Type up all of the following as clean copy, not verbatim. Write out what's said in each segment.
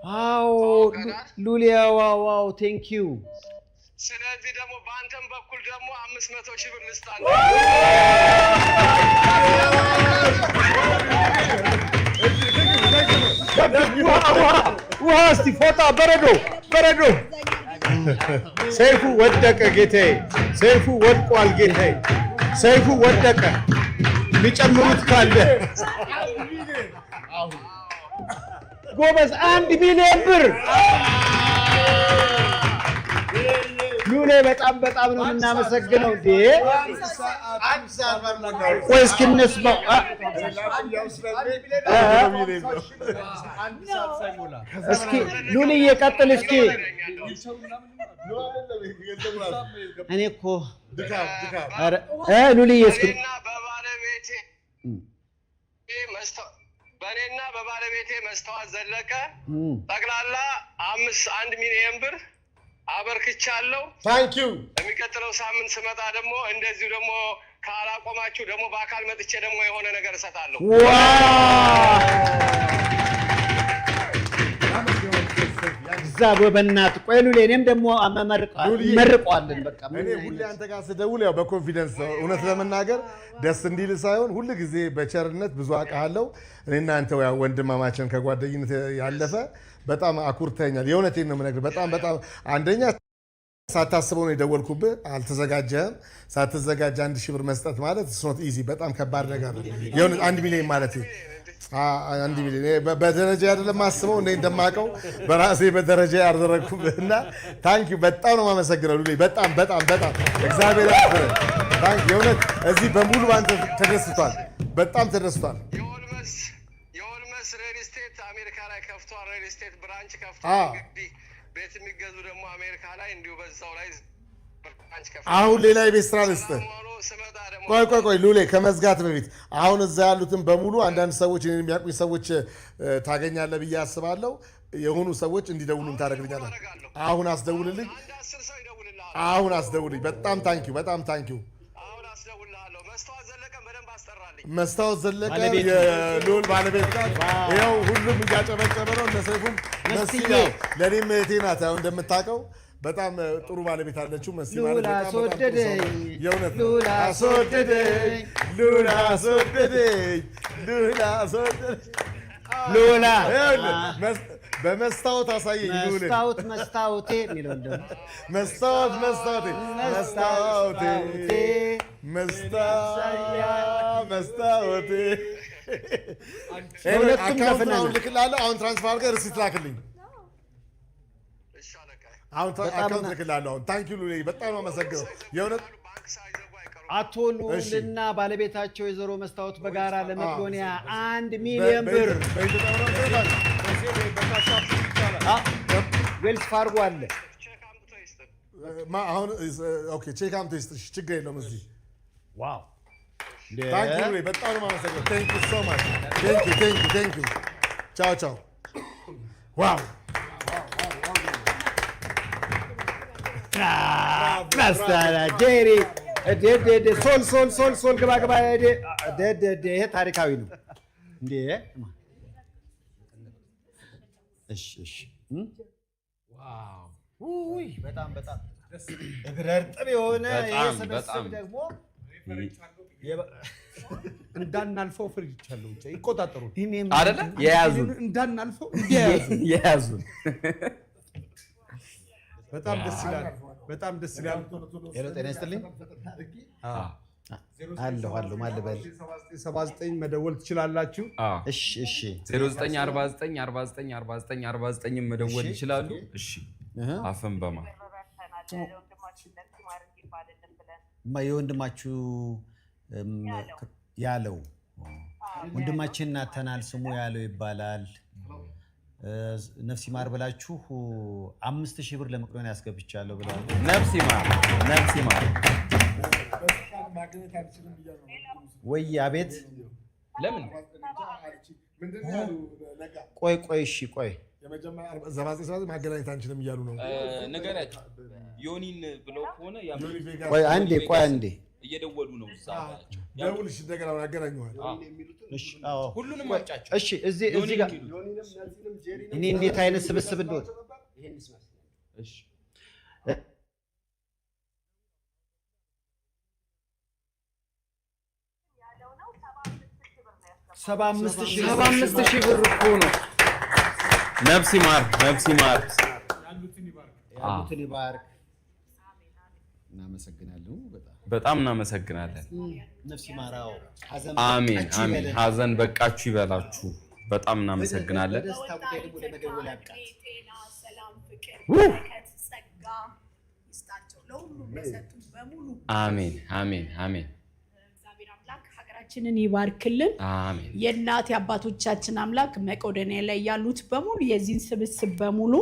አዎ ሉሊያ ዋው ቴንክ ዩ ስለዚህ ደግሞ በአንተም በኩል ደግሞ 500 ሺህ ብር ልስጣለሁ ውሃ እስቲ ፎጣ በረዶ ሰይፉ ወደቀ ጌታዬ ሰይፉ ወድቋል ጌታዬ ሰይፉ ወደቀ ሊጨምሩት ካለ ጎበዝ 1 ሚሊዮን ብር ሉሌ በጣም ነው እናመሰግነው እንዴ ወይስ ከነስማው እስኪ ሉሌ ይቀጥል እስኪ እኔ እኮ ሉሌ እስኪ በእኔና በባለቤቴ መስተዋት ዘለቀ ጠቅላላ 1 ሚሊዮን ብር አበርክቻለሁ ታንክ ዩ የሚቀጥለው ሳምንት ስመጣ ደግሞ እንደዚሁ ደግሞ ካላቆማችሁ ደግሞ በአካል መጥቼ ደግሞ የሆነ ነገር እሰጣለሁ ዛቦ በእናት ቆይ ሉሌ እኔም ደግሞ መርቀዋለን በቃ እኔ ሁሌ አንተ ጋር ስደውል ያው በኮንፊደንስ እውነት ለመናገር ደስ እንዲል ሳይሆን ሁሉ ጊዜ በቸርነት ብዙ አውቃለሁ እኔና አንተ ያው ወንድማማችን ከጓደኝነት ያለፈ በጣም አኩርተኛል የእውነቴን ነው የምነግርህ በጣም አንደኛ ሳታስበው ነው የደወልኩብህ አልተዘጋጀህም ሳትዘጋጅ 1000 ብር መስጠት ማለት it's not easy በጣም ከባድ ነገር ነው የእውነት 1 ሚሊዮን ማለት 1 ሚሊዮን በደረጃ አይደለም ማስበው እኔ እንደማውቀው በራሴ በደረጃ ያደረኩብህና ታንክ ዩ በጣም ነው የማመሰግነው ሉሊ በጣም እግዚአብሔር ያክብርህ ታንክ ዩ የእውነት እዚህ በሙሉ አንተ ተደስቷል በጣም ተደስቷል የኦልመስ ሪል ስቴት አሜሪካ ላይ ከፍቷል ሪል ስቴት ብራንች ከፍቷል ቤት የሚገዙ ደግሞ አሜሪካ ላይ እንዲሁ በዛው ላይ ብራንች ከፍቷል አሁን ሌላ የቤት ስራ ልስጥህ ቆይ ሉሌ ከመዝጋት በፊት አሁን እዛ ያሉትን በሙሉ አንዳንድ ሰዎች እኔን የሚያውቁኝ ሰዎች ታገኛለህ ብዬ አስባለሁ የሆኑ ሰዎች እንዲደውሉም ታደርግልኛለህ አሁን አስደውልልኝ አሁን አስደውልኝ በጣም ታንኪዩ አሁን አስደውልልሃለሁ መስታወት ዘለቀ የሉል ባለቤት ይኸው ሁሉም እያጨበጨበ ነው ለሰይፉም መስያ ለኔም እህቴ ናት ያው እንደምታውቀው በጣም ጥሩ ባለቤት አለችው መሲ ማለት ሉላ በመስታወት አሳየኝ ሉል መስታወቴ የሚለው እንደው መስታወቴ አሁን ትራንስፈር አድርገህ ሪሲት ላክልኝ አሁን አካውንት ልክላለሁ አሁን ታንክ ዩ ሉሌ በጣም ነው የማመሰግነው የእውነት አቶ ሉልና ባለቤታቸው የዘሮ መስታወት በጋራ ለመቄዶንያ 1 ሚሊዮን ብር ዌልስ ፋርጎ አለ አሁን ኦኬ ቼክ አምቶ ይስጥሽ ችግር የለውም እዚህ ዋው ታንክ ዩ ሉሌ በጣም ነው የማመሰግነው ታንክ ዩ ሶ ማች ታንክ ዩ ቻው ዋው ማስተራ ጄሪ ሶል ግባ ይሄ ታሪካዊ ነው እንዴ እሺ ዋው ውይ በጣም እግረ እርጥብ የሆነ የሰበሰብ ደግሞ እንዳናልፈው ፍርጅቻለሁ ይቆጣጠሩ አይደለ የያዙን እንዳናልፈው የያዙን በጣም ደስ ይላል ሄሎ ጤና ይስጥልኝ አለሁ ማለበል 79 መደወል ትችላላችሁ እሺ 0949494949 መደወል ይችላሉ እሺ አፈን በማ የወንድማችሁ ያለው ወንድማችን ናተናል ስሙ ያለው ይባላል ነፍስ ይማር ብላችሁ 5000 ብር ለመቄዶንያ ያስገብቻለሁ ብላችሁ ነፍስ ይማር ወይ አቤት ለምን ቆይ እሺ ቆይ የመጀመሪያ ዘባዘ ማገናኘት አንችልም እያሉ ነው ነገራችሁ ዮኒን ብለው ከሆነ ቆይ አንዴ እየደወሉ ነው እዛ ባላቸው ደውልሽ እንደገና አገናኘዋል እሺ አዎ ሁሉንም አጫቸው እሺ እዚህ ጋር እኔ እንዴት አይነት ስብስብ እንደሆነ እሺ 75,000 ብር እኮ ነው ነፍስ ይማር ያሉትን ይባርክ እናመሰግናለን በጣም እናመሰግናለን ነፍስ ይማራው አሜን ሀዘን በቃችሁ ይበላችሁ በጣም እናመሰግናለን አሜን ሀገራችንን ይባርክልን አሜን የእናት አባቶቻችን አምላክ መቄዶንያ ላይ ያሉት በሙሉ የዚህን ስብስብ በሙሉ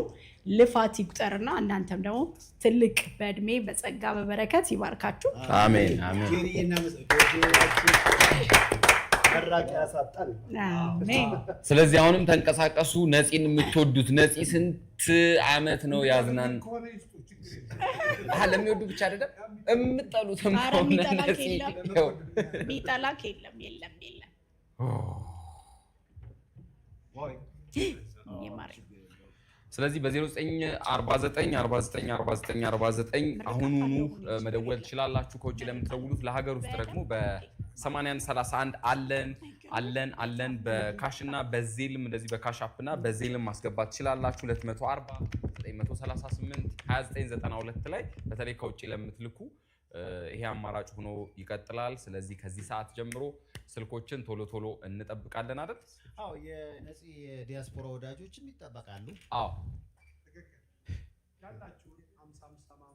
ልፋት ይቁጠርና እናንተም ደግሞ ትልቅ በእድሜ በጸጋ በበረከት ይባርካችሁ አሜን አሜን ስለዚህ አሁንም ተንቀሳቀሱ ነፂን የምትወዱት ነፂ ስንት አመት ነው ያዝናን ለሚወዱ ብቻ አይደለም እምጠሉትም ሆነ ነፂ ቢጠላክ የለም ስለዚህ በ0949494949 አሁኑኑ መደወል ትችላላችሁ ከውጭ ለምትደውሉት ለሀገር ውስጥ ደግሞ በ8131 አለን በካሽና በዜልም እንደዚህ በካሻፕና በዜልም ማስገባት ትችላላችሁ 240 938 2992 ላይ በተለይ ከውጭ ለምትልኩ ይሄ አማራጭ ሆኖ ይቀጥላል ስለዚህ ከዚህ ሰዓት ጀምሮ ስልኮችን ቶሎ እንጠብቃለን አይደል አዎ የነፂ የዲያስፖራ ወዳጆችም ይጠበቃሉ ያላችሁ 55